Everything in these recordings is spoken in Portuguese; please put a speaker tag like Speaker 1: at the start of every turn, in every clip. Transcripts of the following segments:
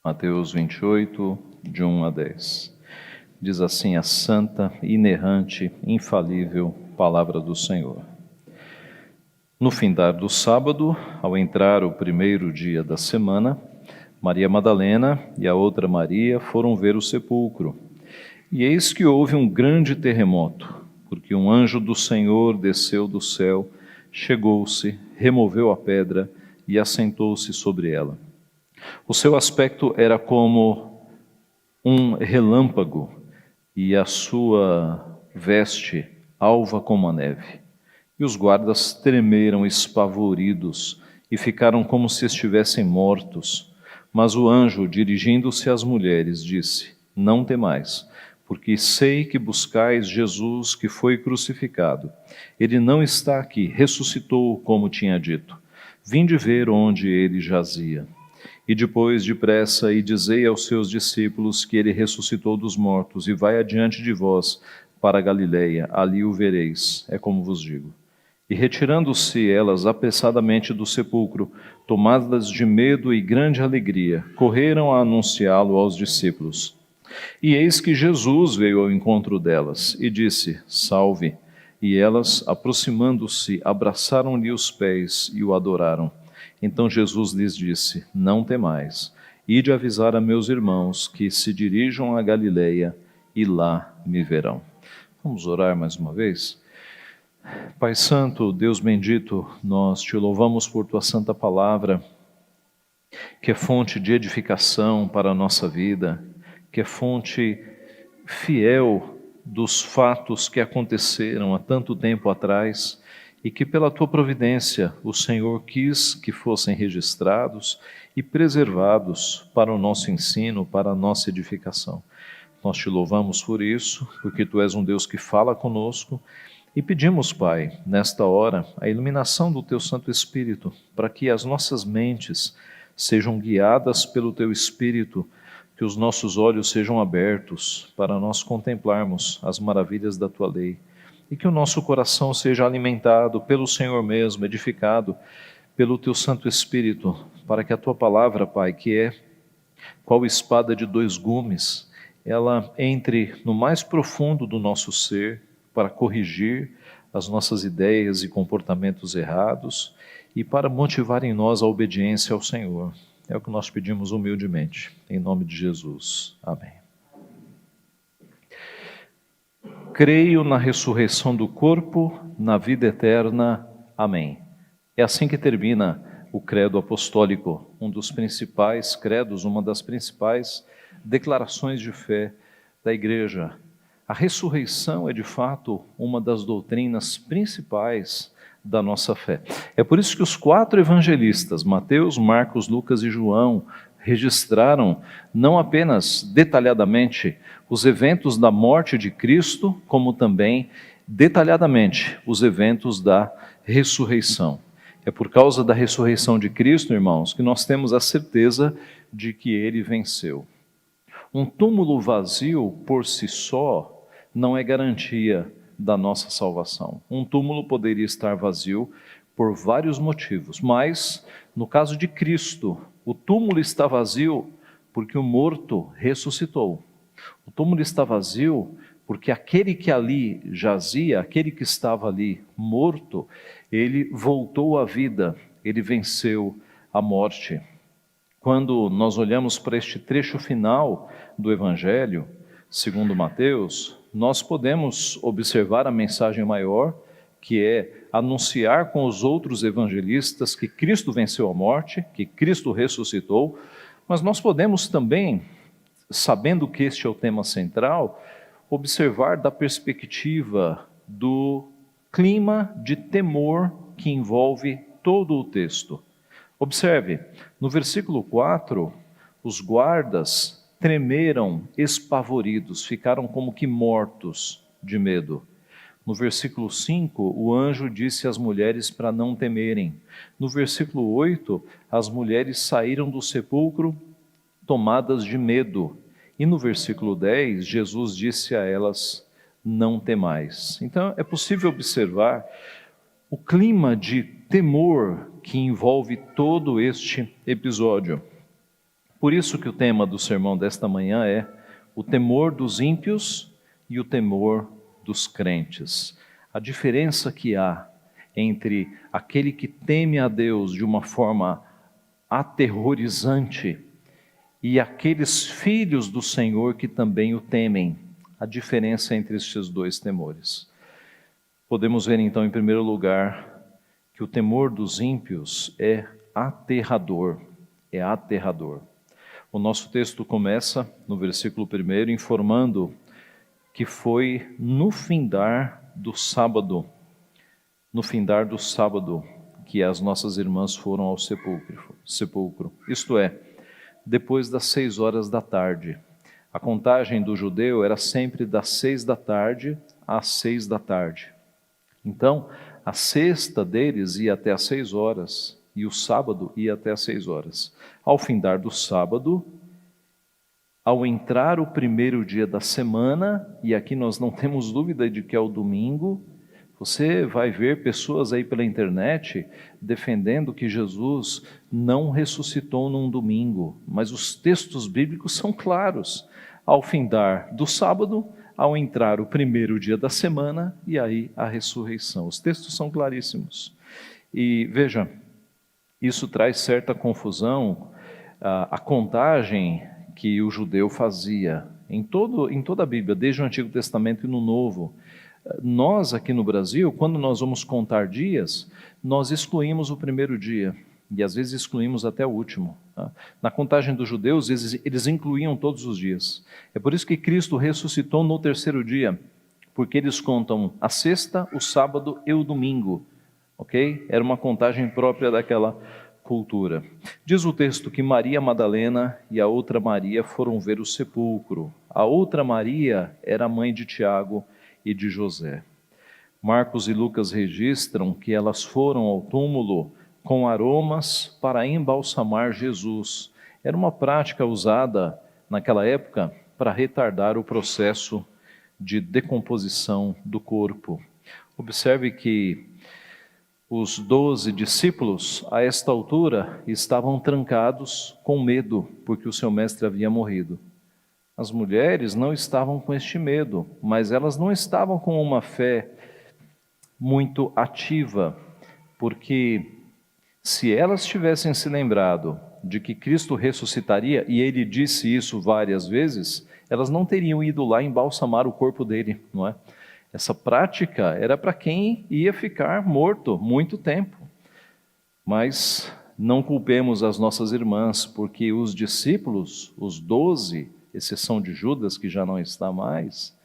Speaker 1: Mateus 28, de 1 a 10. Diz assim a santa, inerrante, infalível palavra do Senhor. No findar do sábado, ao entrar o primeiro dia da semana, Maria Madalena e a outra Maria foram ver o sepulcro. E eis que houve um grande terremoto, porque um anjo do Senhor desceu do céu, chegou-se, removeu a pedra e assentou-se sobre ela. O seu aspecto era como um relâmpago e a sua veste alva como a neve. E os guardas tremeram espavoridos e ficaram como se estivessem mortos. Mas o anjo, dirigindo-se às mulheres, disse: Não temais, porque sei que buscais Jesus que foi crucificado. Ele não está aqui, ressuscitou como tinha dito. Vinde ver onde ele jazia. E depois, depressa, e dizei aos seus discípulos que ele ressuscitou dos mortos e vai adiante de vós para a Galileia, ali o vereis, é como vos digo. E retirando-se elas apressadamente do sepulcro, tomadas de medo e grande alegria, correram a anunciá-lo aos discípulos. E eis que Jesus veio ao encontro delas e disse: Salve! E elas, aproximando-se, abraçaram-lhe os pés e o adoraram. Então Jesus lhes disse: Não temais, ide avisar a meus irmãos que se dirijam a Galileia e lá me verão. Vamos orar mais uma vez? Pai Santo, Deus bendito, nós te louvamos por tua santa palavra, que é fonte de edificação para a nossa vida, que é fonte fiel dos fatos que aconteceram há tanto tempo atrás e que pela tua providência o Senhor quis que fossem registrados e preservados para o nosso ensino, para a nossa edificação. Nós te louvamos por isso, porque tu és um Deus que fala conosco e pedimos, Pai, nesta hora, a iluminação do teu Santo Espírito, para que as nossas mentes sejam guiadas pelo teu Espírito, que os nossos olhos sejam abertos para nós contemplarmos as maravilhas da tua lei e que o nosso coração seja alimentado pelo Senhor mesmo, edificado pelo teu Santo Espírito, para que a tua palavra, Pai, que é qual espada de dois gumes, ela entre no mais profundo do nosso ser para corrigir as nossas ideias e comportamentos errados e para motivar em nós a obediência ao Senhor. É o que nós pedimos humildemente, em nome de Jesus. Amém. Creio na ressurreição do corpo, na vida eterna. Amém. É assim que termina o credo apostólico, um dos principais credos, uma das principais declarações de fé da Igreja. A ressurreição é, de fato, uma das doutrinas principais da nossa fé. É por isso que os 4 evangelistas, Mateus, Marcos, Lucas e João, registraram não apenas detalhadamente os eventos da morte de Cristo, como também detalhadamente os eventos da ressurreição. É por causa da ressurreição de Cristo, irmãos, que nós temos a certeza de que ele venceu. Um túmulo vazio por si só não é garantia da nossa salvação. Um túmulo poderia estar vazio por vários motivos, mas no caso de Cristo, o túmulo está vazio porque o morto ressuscitou. O túmulo está vazio porque aquele que ali jazia, aquele que estava ali morto, ele voltou à vida, ele venceu a morte. Quando nós olhamos para este trecho final do Evangelho, segundo Mateus, nós podemos observar a mensagem maior, que é anunciar com os outros evangelistas que Cristo venceu a morte, que Cristo ressuscitou, mas nós podemos também, sabendo que este é o tema central, observar da perspectiva do clima de temor que envolve todo o texto. Observe, no versículo 4, os guardas tremeram espavoridos, ficaram como que mortos de medo. No versículo 5, o anjo disse às mulheres para não temerem. No versículo 8, as mulheres saíram do sepulcro tomadas de medo. E no versículo 10, Jesus disse a elas: não temais. Então é possível observar o clima de temor que envolve todo este episódio. Por isso que o tema do sermão desta manhã é o temor dos ímpios e o temor dos crentes. A diferença que há entre aquele que teme a Deus de uma forma aterrorizante e aqueles filhos do Senhor que também o temem. A diferença entre estes dois temores. Podemos ver então, em primeiro lugar, que o temor dos ímpios é aterrador. É aterrador. O nosso texto começa no versículo 1, informando que foi no findar do sábado, que as nossas irmãs foram ao sepulcro. Isto é, depois das 6 horas da tarde. A contagem do judeu era sempre das 6 da tarde às 6 da tarde. Então, a sexta deles ia até às 6 horas e o sábado ia até às 6 horas. Ao findar do sábado, ao entrar o primeiro dia da semana, e aqui nós não temos dúvida de que é o domingo, você vai ver pessoas aí pela internet defendendo que Jesus não ressuscitou num domingo, mas os textos bíblicos são claros. Ao findar do sábado, ao entrar o primeiro dia da semana, e aí a ressurreição. Os textos são claríssimos. E veja, isso traz certa confusão, a contagem que o judeu fazia em toda a Bíblia, desde o Antigo Testamento e no Novo. Nós aqui no Brasil, quando nós vamos contar dias, nós excluímos o primeiro dia, e às vezes excluímos até o último. Tá? Na contagem dos judeus, eles incluíam todos os dias. É por isso que Cristo ressuscitou no terceiro dia, porque eles contam a sexta, o sábado e o domingo. Ok? Era uma contagem própria daquela cultura. Diz o texto que Maria Madalena e a outra Maria foram ver o sepulcro. A outra Maria era a mãe de Tiago e de José. Marcos e Lucas registram que elas foram ao túmulo com aromas para embalsamar Jesus. Era uma prática usada naquela época para retardar o processo de decomposição do corpo. Observe que os 12 discípulos, a esta altura, estavam trancados com medo, porque o seu mestre havia morrido. As mulheres não estavam com este medo, mas elas não estavam com uma fé muito ativa, porque se elas tivessem se lembrado de que Cristo ressuscitaria, e ele disse isso várias vezes, elas não teriam ido lá embalsamar o corpo dele, não é? Essa prática era para quem ia ficar morto muito tempo. Mas não culpemos as nossas irmãs, porque os discípulos, os 12, exceção de Judas, que já não está mais,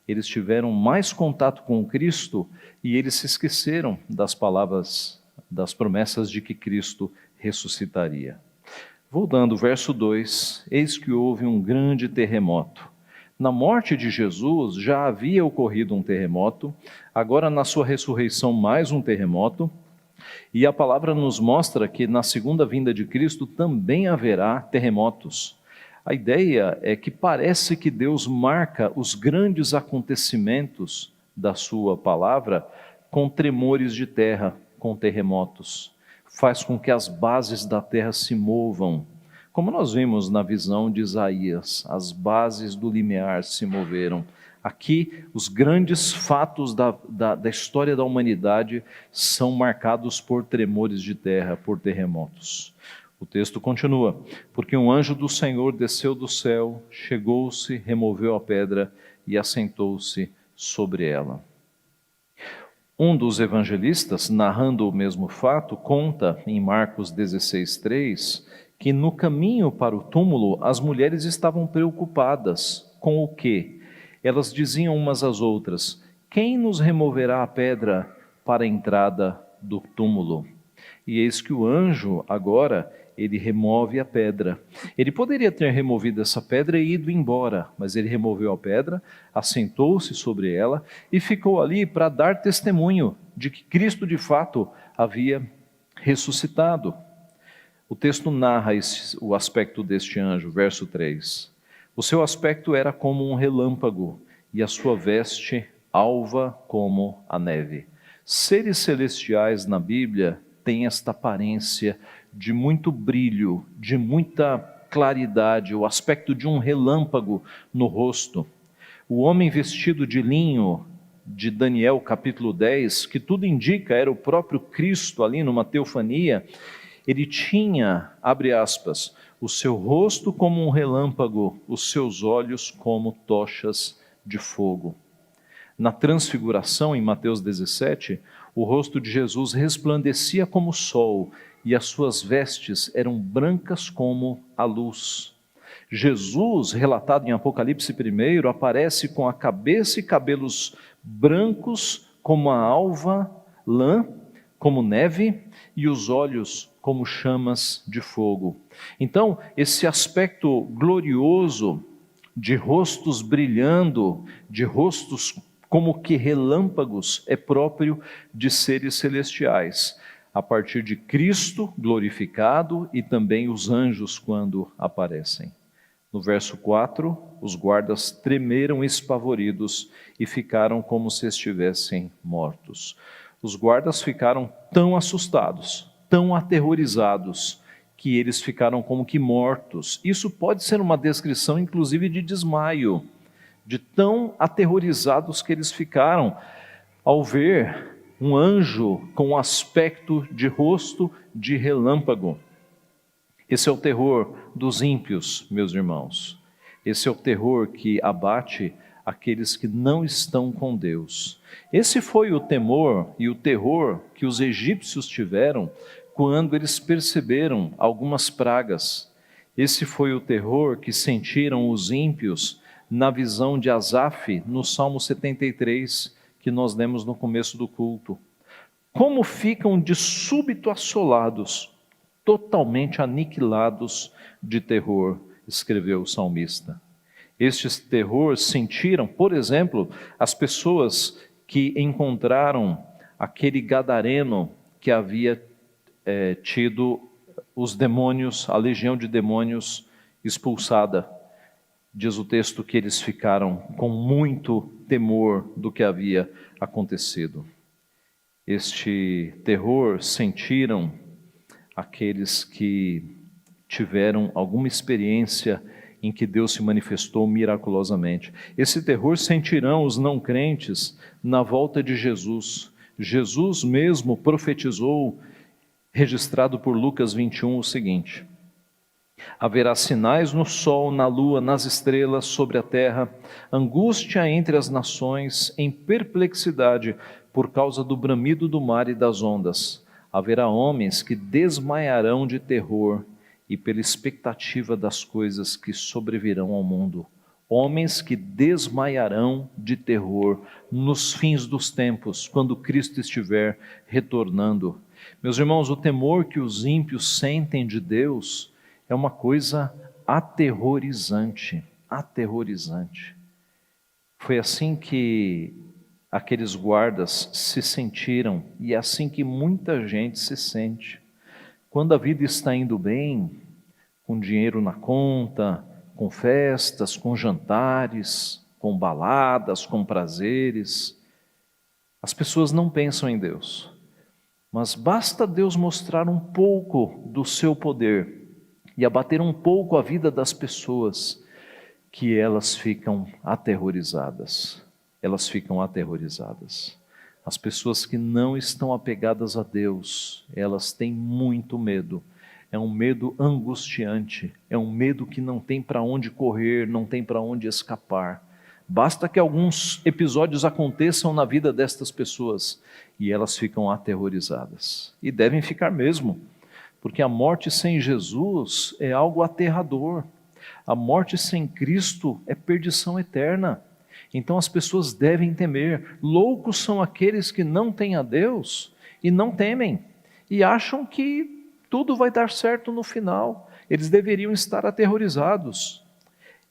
Speaker 1: eles tiveram mais contato com Cristo e eles se esqueceram das palavras, das promessas de que Cristo ressuscitaria. Voltando, verso 2, eis que houve um grande terremoto. Na morte de Jesus já havia ocorrido um terremoto, agora na sua ressurreição mais um terremoto, e a palavra nos mostra que na segunda vinda de Cristo também haverá terremotos. A ideia é que parece que Deus marca os grandes acontecimentos da sua palavra com tremores de terra, com terremotos. Faz com que as bases da terra se movam. Como nós vimos na visão de Isaías, as bases do limiar se moveram. Aqui, os grandes fatos da história da humanidade são marcados por tremores de terra, por terremotos. O texto continua, porque um anjo do Senhor desceu do céu, chegou-se, removeu a pedra e assentou-se sobre ela. Um dos evangelistas, narrando o mesmo fato, conta em Marcos 16:3, que no caminho para o túmulo as mulheres estavam preocupadas com o quê? Elas diziam umas às outras, quem nos removerá a pedra para a entrada do túmulo? E eis que o anjo agora, ele remove a pedra. Ele poderia ter removido essa pedra e ido embora, mas ele removeu a pedra, assentou-se sobre ela e ficou ali para dar testemunho de que Cristo de fato havia ressuscitado. O texto narra o aspecto deste anjo, verso 3. O seu aspecto era como um relâmpago, e a sua veste alva como a neve. Seres celestiais na Bíblia têm esta aparência de muito brilho, de muita claridade, o aspecto de um relâmpago no rosto. O homem vestido de linho, de Daniel capítulo 10, que tudo indica era o próprio Cristo ali numa teofania, ele tinha, abre aspas, o seu rosto como um relâmpago, os seus olhos como tochas de fogo. Na transfiguração, em Mateus 17, o rosto de Jesus resplandecia como o sol e as suas vestes eram brancas como a luz. Jesus, relatado em Apocalipse 1, aparece com a cabeça e cabelos brancos como a alva lã, como neve, e os olhos como chamas de fogo. Então, esse aspecto glorioso de rostos brilhando, de rostos como que relâmpagos, é próprio de seres celestiais, a partir de Cristo glorificado e também os anjos quando aparecem. No verso 4, os guardas tremeram espavoridos e ficaram como se estivessem mortos. Os guardas ficaram tão assustados, tão aterrorizados, que eles ficaram como que mortos. Isso pode ser uma descrição, inclusive, de desmaio, de tão aterrorizados que eles ficaram ao ver um anjo com um aspecto de rosto de relâmpago. Esse é o terror dos ímpios, meus irmãos. Esse é o terror que abate aqueles que não estão com Deus. Esse foi o temor e o terror que os egípcios tiveram quando eles perceberam algumas pragas. Esse foi o terror que sentiram os ímpios na visão de Asaf, no Salmo 73, que nós lemos no começo do culto. Como ficam de súbito assolados, totalmente aniquilados de terror, escreveu o salmista. Este terror sentiram, por exemplo, as pessoas que encontraram aquele gadareno que havia tido os demônios, a legião de demônios expulsada. Diz o texto que eles ficaram com muito temor do que havia acontecido. Este terror sentiram aqueles que tiveram alguma experiência em que Deus se manifestou miraculosamente. Esse terror sentirão os não crentes na volta de Jesus. Jesus mesmo profetizou, registrado por Lucas 21, o seguinte: haverá sinais no sol, na lua, nas estrelas, sobre a terra, angústia entre as nações, em perplexidade por causa do bramido do mar e das ondas. Haverá homens que desmaiarão de terror e pela expectativa das coisas que sobrevirão ao mundo. Homens que desmaiarão de terror nos fins dos tempos, quando Cristo estiver retornando. Meus irmãos, o temor que os ímpios sentem de Deus é uma coisa aterrorizante, aterrorizante. Foi assim que aqueles guardas se sentiram, e é assim que muita gente se sente. Quando a vida está indo bem, com dinheiro na conta, com festas, com jantares, com baladas, com prazeres, as pessoas não pensam em Deus. Mas basta Deus mostrar um pouco do seu poder e abater um pouco a vida das pessoas, que elas ficam aterrorizadas. Elas ficam aterrorizadas. As pessoas que não estão apegadas a Deus, elas têm muito medo. É um medo angustiante, é um medo que não tem para onde correr, não tem para onde escapar. Basta que alguns episódios aconteçam na vida destas pessoas e elas ficam aterrorizadas. E devem ficar mesmo, porque a morte sem Jesus é algo aterrador. A morte sem Cristo é perdição eterna. Então as pessoas devem temer. Loucos são aqueles que não têm a Deus e não temem, e acham que tudo vai dar certo no final. Eles deveriam estar aterrorizados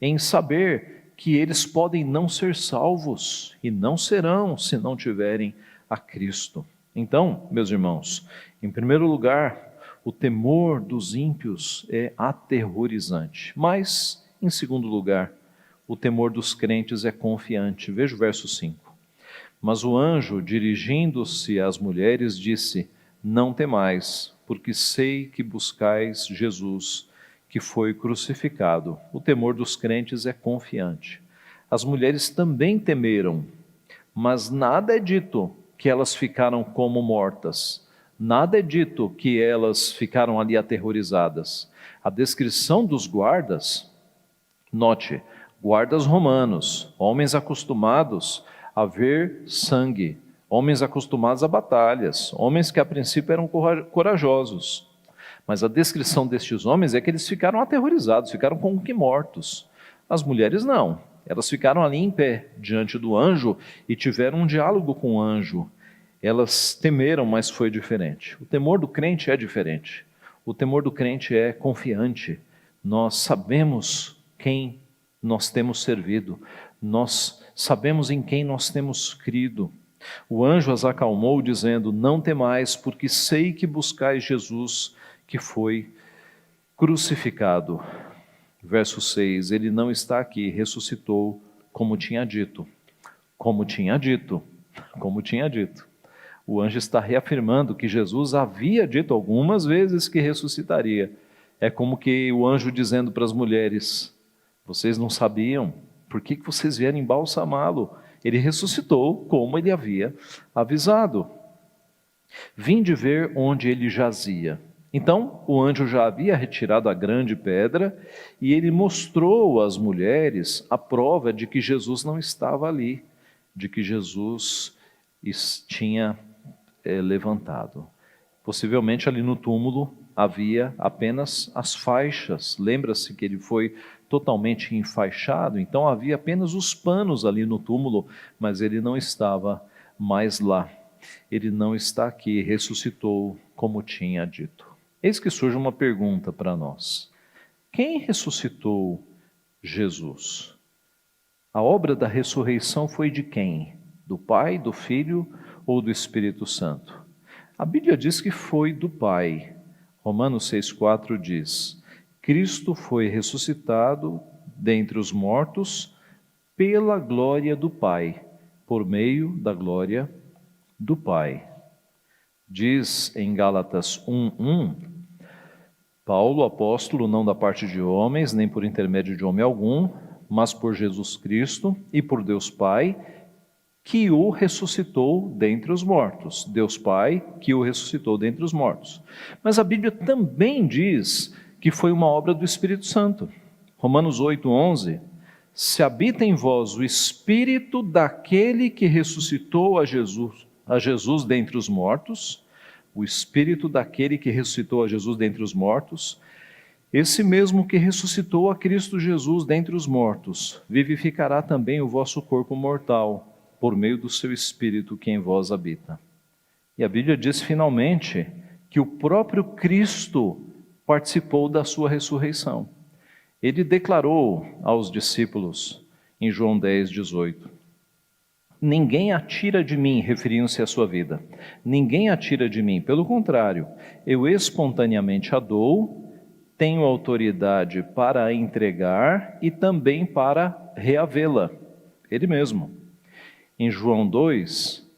Speaker 1: em saber que eles podem não ser salvos, e não serão se não tiverem a Cristo. Então, meus irmãos, em primeiro lugar, o temor dos ímpios é aterrorizante. Mas, em segundo lugar, o temor dos crentes é confiante. Veja o verso 5. Mas o anjo, dirigindo-se às mulheres, disse: não temais, porque sei que buscais Jesus, que foi crucificado. O temor dos crentes é confiante. As mulheres também temeram, mas nada é dito que elas ficaram como mortas. Nada é dito que elas ficaram ali aterrorizadas. A descrição dos guardas, note, guardas romanos, homens acostumados a ver sangue, homens acostumados a batalhas, homens que a princípio eram corajosos. Mas a descrição destes homens é que eles ficaram aterrorizados, ficaram como que mortos. As mulheres não, elas ficaram ali em pé, diante do anjo, e tiveram um diálogo com o anjo. Elas temeram, mas foi diferente. O temor do crente é diferente. O temor do crente é confiante. Nós sabemos quem nós temos servido. Nós sabemos em quem nós temos crido. O anjo as acalmou, dizendo: não temais, porque sei que buscais Jesus, que foi crucificado. Verso 6, ele não está aqui, ressuscitou, como tinha dito. Como tinha dito. Como tinha dito. O anjo está reafirmando que Jesus havia dito algumas vezes que ressuscitaria. É como que o anjo dizendo para as mulheres: vocês não sabiam? Por que vocês vieram embalsamá-lo? Ele ressuscitou como ele havia avisado. Vinde ver onde ele jazia. Então, o anjo já havia retirado a grande pedra e ele mostrou às mulheres a prova de que Jesus não estava ali, de que Jesus tinha levantado. Possivelmente ali no túmulo havia apenas as faixas. Lembra-se que ele foi totalmente enfaixado, então havia apenas os panos ali no túmulo, mas ele não estava mais lá. Ele não está aqui, ressuscitou como tinha dito. Eis que surge uma pergunta para nós: quem ressuscitou Jesus? A obra da ressurreição foi de quem? Do Pai, do Filho ou do Espírito Santo? A Bíblia diz que foi do Pai. Romanos 6,4 diz: Cristo foi ressuscitado dentre os mortos pela glória do Pai, por meio da glória do Pai. Diz em Gálatas 1:1, Paulo, apóstolo, não da parte de homens, nem por intermédio de homem algum, mas por Jesus Cristo e por Deus Pai, que o ressuscitou dentre os mortos. Deus Pai, que o ressuscitou dentre os mortos. Mas a Bíblia também diz que foi uma obra do Espírito Santo. Romanos 8:11, se habita em vós o Espírito daquele que ressuscitou a Jesus dentre os mortos, o Espírito daquele que ressuscitou a Jesus dentre os mortos, esse mesmo que ressuscitou a Cristo Jesus dentre os mortos, vivificará também o vosso corpo mortal, por meio do seu Espírito que em vós habita. E a Bíblia diz finalmente que o próprio Cristo participou da sua ressurreição. Ele declarou aos discípulos em João 10:18, ninguém atira de mim, referindo-se à sua vida, ninguém atira de mim, pelo contrário, eu espontaneamente a dou, tenho autoridade para a entregar e também para reavê-la, ele mesmo. Em João 2,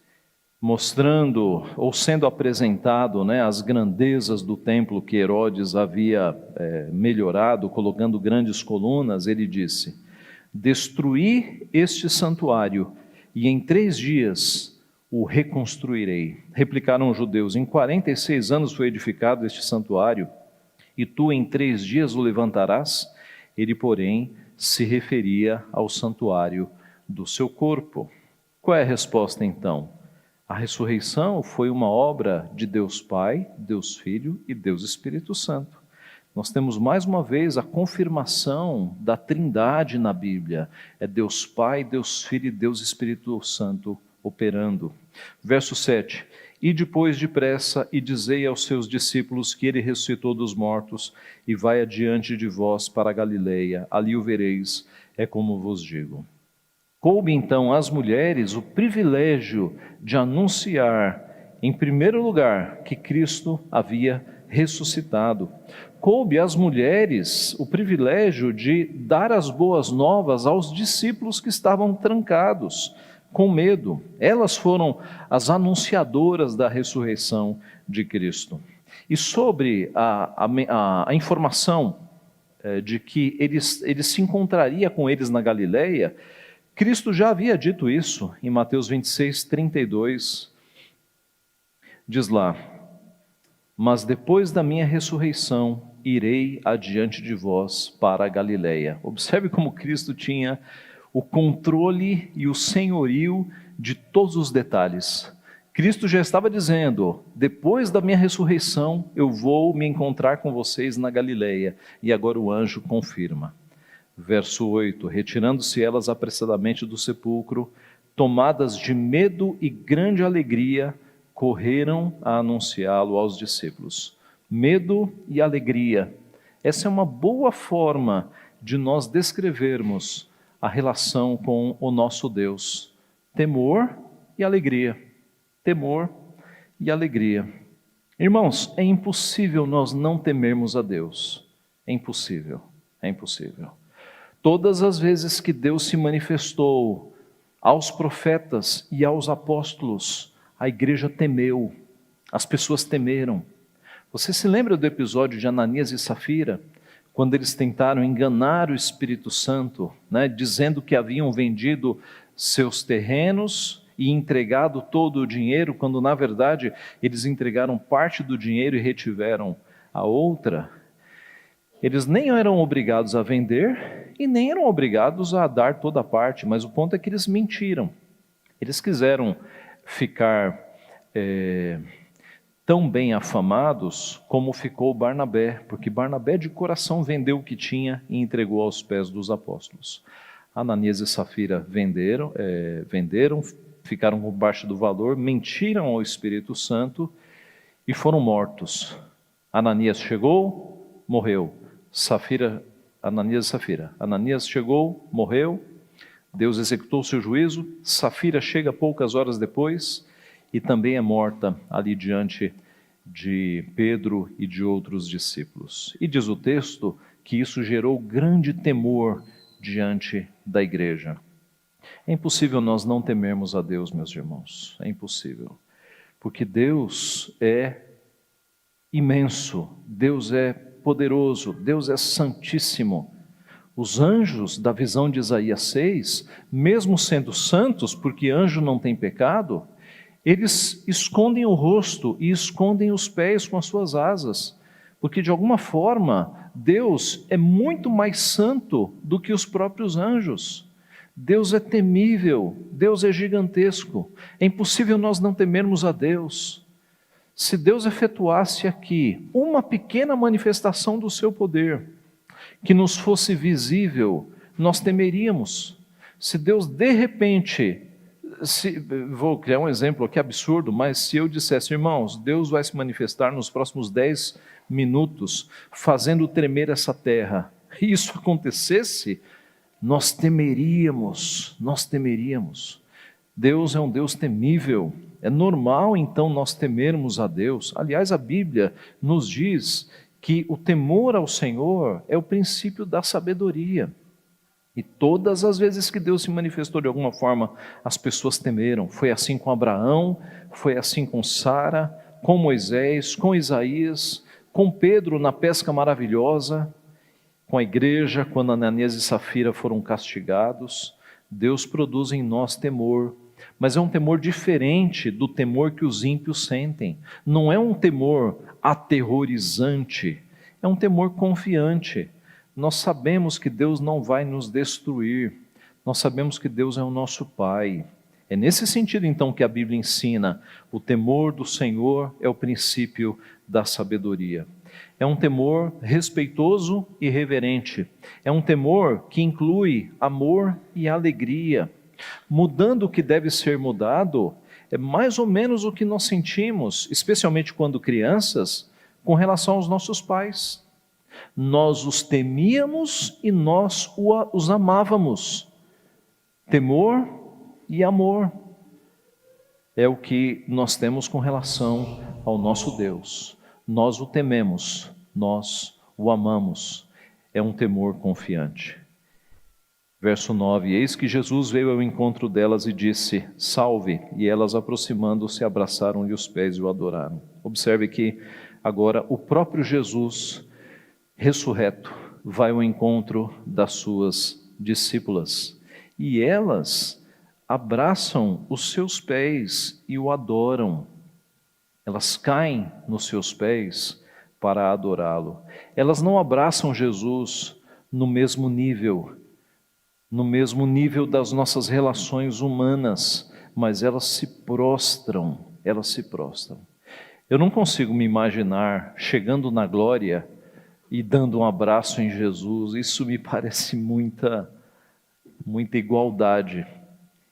Speaker 1: mostrando ou sendo apresentado as grandezas do templo que Herodes havia melhorado, colocando grandes colunas, ele disse: destruí este santuário e em 3 dias o reconstruirei. Replicaram os judeus: em 46 anos foi edificado este santuário e tu em 3 dias o levantarás? Ele, porém, se referia ao santuário do seu corpo. Qual é a resposta então? A ressurreição foi uma obra de Deus Pai, Deus Filho e Deus Espírito Santo. Nós temos mais uma vez a confirmação da Trindade na Bíblia. É Deus Pai, Deus Filho e Deus Espírito Santo operando. Verso 7. E depois depressa e dizei aos seus discípulos que ele ressuscitou dos mortos e vai adiante de vós para a Galileia, ali o vereis, é como vos digo. Coube então às mulheres o privilégio de anunciar, em primeiro lugar, que Cristo havia ressuscitado. Coube às mulheres o privilégio de dar as boas novas aos discípulos que estavam trancados, com medo. Elas foram as anunciadoras da ressurreição de Cristo. E sobre a informação de que ele se encontraria com eles na Galileia, Cristo já havia dito isso em Mateus 26, 32. Diz lá: mas depois da minha ressurreição, irei adiante de vós para a Galileia. Observe como Cristo tinha o controle e o senhorio de todos os detalhes. Cristo já estava dizendo: depois da minha ressurreição, eu vou me encontrar com vocês na Galileia. E agora o anjo confirma. Verso 8: retirando-se elas apressadamente do sepulcro, tomadas de medo e grande alegria, correram a anunciá-lo aos discípulos. Medo e alegria. Essa é uma boa forma de nós descrevermos a relação com o nosso Deus. Temor e alegria. Temor e alegria. Irmãos, é impossível nós não temermos a Deus. É impossível, é impossível. Todas as vezes que Deus se manifestou aos profetas e aos apóstolos, a igreja temeu, as pessoas temeram. Você se lembra do episódio de Ananias e Safira, quando eles tentaram enganar o Espírito Santo, dizendo que haviam vendido seus terrenos e entregado todo o dinheiro, quando na verdade eles entregaram parte do dinheiro e retiveram a outra? Eles nem eram obrigados a vender e nem eram obrigados a dar toda a parte, mas o ponto é que eles mentiram. Eles quiseram ficar tão bem afamados como ficou Barnabé, porque Barnabé de coração vendeu o que tinha e entregou aos pés dos apóstolos. Ananias e Safira venderam, ficaram com parte do valor, mentiram ao Espírito Santo e foram mortos. Ananias chegou, morreu. Ananias e Safira. Ananias chegou, morreu. Deus executou o seu juízo. Safira chega poucas horas depois e também é morta ali diante de Pedro e de outros discípulos. E diz o texto que isso gerou grande temor diante da igreja. É impossível nós não temermos a Deus, meus irmãos. É impossível. Porque Deus é imenso, Deus é poderoso, Deus é santíssimo. Os anjos da visão de Isaías 6, mesmo sendo santos, porque anjo não tem pecado, eles escondem o rosto e escondem os pés com as suas asas, porque de alguma forma Deus é muito mais santo do que os próprios anjos. Deus é temível, Deus é gigantesco. É impossível nós não temermos a Deus. Se Deus efetuasse aqui uma pequena manifestação do seu poder, que nos fosse visível, nós temeríamos. Se Deus de repente, vou criar um exemplo aqui absurdo, mas se eu dissesse: irmãos, Deus vai se manifestar nos próximos 10 minutos, fazendo tremer essa terra, e isso acontecesse, nós temeríamos. Deus é um Deus temível. É normal então nós temermos a Deus. Aliás, a Bíblia nos diz que o temor ao Senhor é o princípio da sabedoria. E todas as vezes que Deus se manifestou de alguma forma, as pessoas temeram. Foi assim com Abraão, foi assim com Sara, com Moisés, com Isaías, com Pedro na pesca maravilhosa, com a igreja, quando Ananias e Safira foram castigados. Deus produz em nós temor, mas é um temor diferente do temor que os ímpios sentem. Não é um temor aterrorizante, é um temor confiante. Nós sabemos que Deus não vai nos destruir, nós sabemos que Deus é o nosso Pai. É nesse sentido então que a Bíblia ensina: o temor do Senhor é o princípio da sabedoria. É um temor respeitoso e reverente. É um temor que inclui amor e alegria. Mudando o que deve ser mudado, é mais ou menos o que nós sentimos, especialmente quando crianças, com relação aos nossos pais. Nós os temíamos e nós os amávamos. Temor e amor é o que nós temos com relação ao nosso Deus. Nós o tememos, nós o amamos. É um temor confiante. Verso 9: eis que Jesus veio ao encontro delas e disse: salve, e elas, aproximando-se, abraçaram-lhe os pés e o adoraram. Observe que agora o próprio Jesus ressurreto vai ao encontro das suas discípulas. E elas abraçam os seus pés e o adoram. Elas caem nos seus pés para adorá-lo. Elas não abraçam Jesus no mesmo nível das nossas relações humanas, mas elas se prostram. Eu não consigo me imaginar chegando na glória e dando um abraço em Jesus. Isso me parece muita igualdade.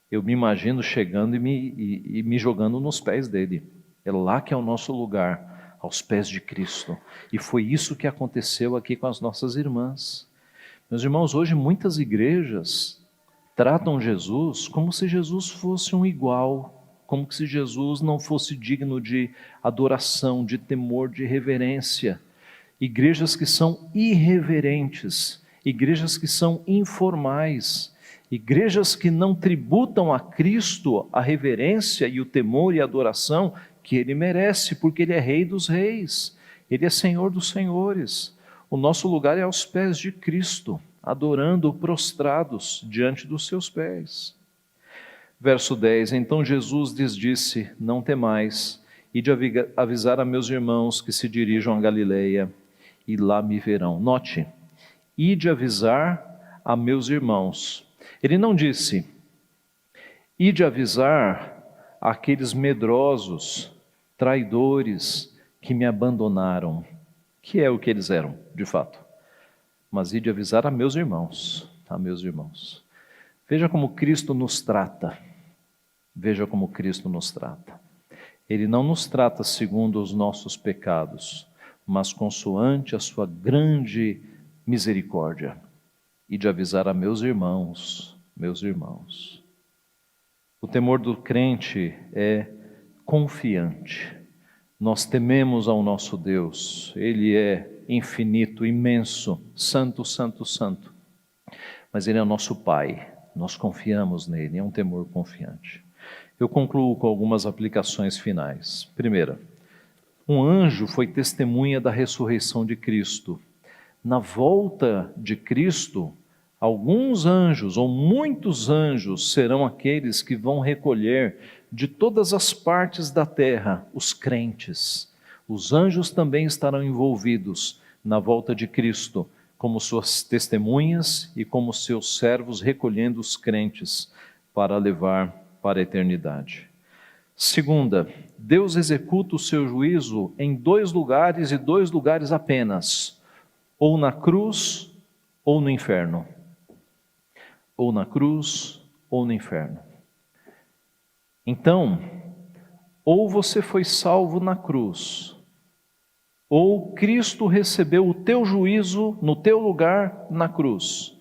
Speaker 1: Eu me imagino chegando e me jogando nos pés dele. É lá que é o nosso lugar, aos pés de Cristo. E foi isso que aconteceu aqui com as nossas irmãs. Meus irmãos, hoje muitas igrejas tratam Jesus como se Jesus fosse um igual, como se Jesus não fosse digno de adoração, de temor, de reverência. Igrejas que são irreverentes, igrejas que são informais, igrejas que não tributam a Cristo a reverência e o temor e a adoração que Ele merece, porque Ele é Rei dos Reis, Ele é Senhor dos Senhores. O nosso lugar é aos pés de Cristo, adorando prostrados diante dos seus pés. Verso 10, então Jesus lhes disse, não temais, ide avisar a meus irmãos que se dirijam a Galileia, e lá me verão. Note, ide avisar a meus irmãos. Ele não disse, ide avisar aqueles medrosos, traidores, que me abandonaram, que é o que eles eram, de fato. Mas ide avisar a meus irmãos. Veja como Cristo nos trata. Ele não nos trata segundo os nossos pecados, mas consoante a sua grande misericórdia. Ide avisar a meus irmãos. O temor do crente é confiante. Nós tememos ao nosso Deus. Ele é infinito, imenso, santo. Mas Ele é nosso Pai. Nós confiamos nele, é um temor confiante. Eu concluo com algumas aplicações finais. Primeira, um anjo foi testemunha da ressurreição de Cristo. Na volta de Cristo, alguns anjos ou muitos anjos serão aqueles que vão recolher de todas as partes da terra os crentes. Os anjos também estarão envolvidos na volta de Cristo, como suas testemunhas e como seus servos recolhendo os crentes para levar para a eternidade. Segunda, Deus executa o seu juízo em 2 lugares e 2 lugares apenas, ou na cruz ou no inferno. Então, ou você foi salvo na cruz, ou Cristo recebeu o teu juízo no teu lugar na cruz,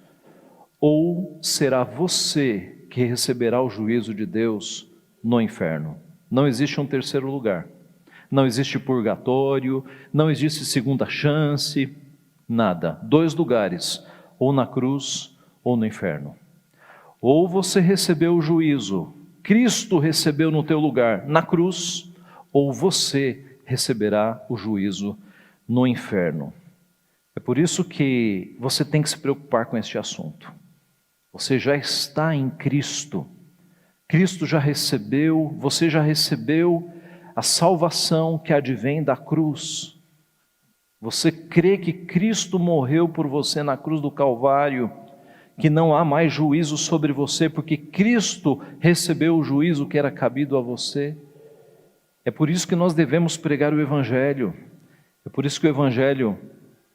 Speaker 1: ou será você que receberá o juízo de Deus no inferno. Não existe um terceiro lugar, não existe purgatório, não existe segunda chance, nada. 2 lugares, ou na cruz ou no inferno. Ou você recebeu o juízo, Cristo recebeu no teu lugar na cruz, ou você receberá o juízo no inferno. É por isso que você tem que se preocupar com este assunto. Você já está em Cristo. Cristo já recebeu, você já recebeu a salvação que advém da cruz. Você crê que Cristo morreu por você na cruz do Calvário, que não há mais juízo sobre você, porque Cristo recebeu o juízo que era cabido a você. É por isso que nós devemos pregar o Evangelho. É por isso que o Evangelho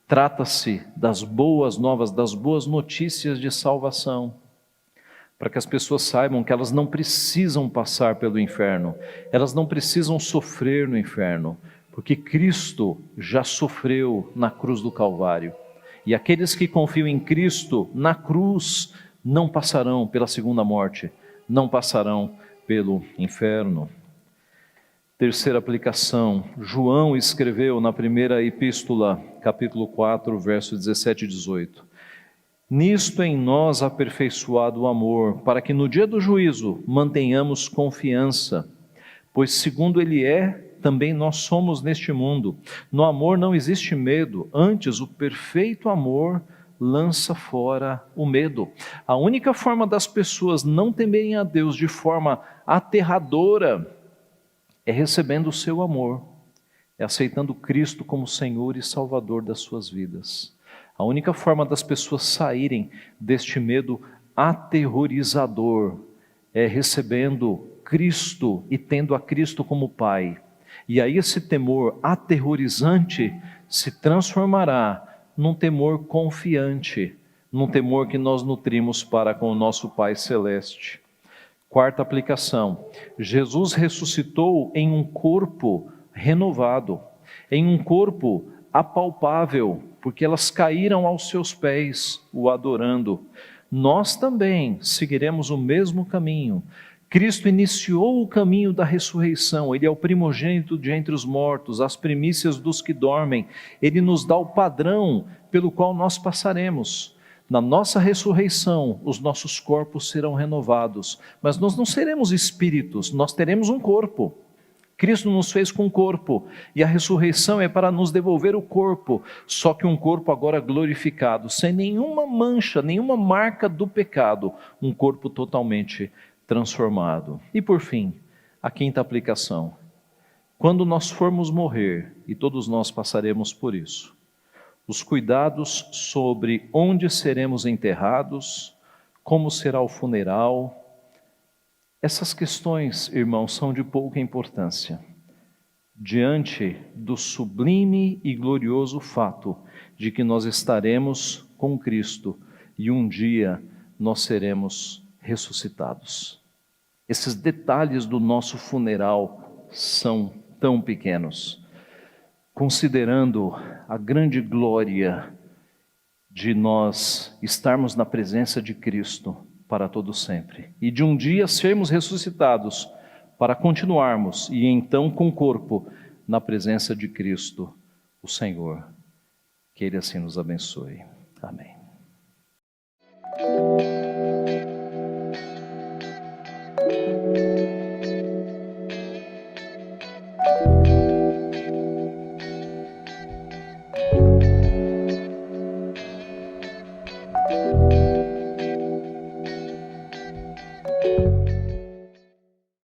Speaker 1: trata-se das boas novas, das boas notícias de salvação, para que as pessoas saibam que elas não precisam passar pelo inferno, elas não precisam sofrer no inferno, porque Cristo já sofreu na cruz do Calvário. E aqueles que confiam em Cristo na cruz não passarão pela segunda morte, não passarão pelo inferno. Terceira aplicação, João escreveu na primeira epístola, capítulo 4, versos 17 e 18. Nisto em nós aperfeiçoado o amor, para que no dia do juízo mantenhamos confiança, pois segundo Ele é, também nós somos neste mundo. No amor não existe medo, antes o perfeito amor lança fora o medo. A única forma das pessoas não temerem a Deus de forma aterradora é recebendo o seu amor, é aceitando Cristo como Senhor e Salvador das suas vidas. A única forma das pessoas saírem deste medo aterrorizador é recebendo Cristo e tendo a Cristo como Pai. E aí esse temor aterrorizante se transformará num temor confiante, num temor que nós nutrimos para com o nosso Pai Celeste. Quarta aplicação: Jesus ressuscitou em um corpo renovado, em um corpo apalpável, porque elas caíram aos seus pés, o adorando. Nós também seguiremos o mesmo caminho. Cristo iniciou o caminho da ressurreição, Ele é o primogênito de entre os mortos, as primícias dos que dormem, Ele nos dá o padrão pelo qual nós passaremos. Na nossa ressurreição, os nossos corpos serão renovados, mas nós não seremos espíritos, nós teremos um corpo. Cristo nos fez com corpo, e a ressurreição é para nos devolver o corpo, só que um corpo agora glorificado, sem nenhuma mancha, nenhuma marca do pecado, um corpo totalmente transformado. E por fim, a quinta aplicação: quando nós formos morrer, e todos nós passaremos por isso, os cuidados sobre onde seremos enterrados, como será o funeral, essas questões, irmãos, são de pouca importância, diante do sublime e glorioso fato de que nós estaremos com Cristo e um dia nós seremos ressuscitados. Esses detalhes do nosso funeral são tão pequenos, considerando a grande glória de nós estarmos na presença de Cristo para todo sempre, e de um dia sermos ressuscitados para continuarmos, e então com o corpo, na presença de Cristo, o Senhor. Que Ele assim nos abençoe. Amém.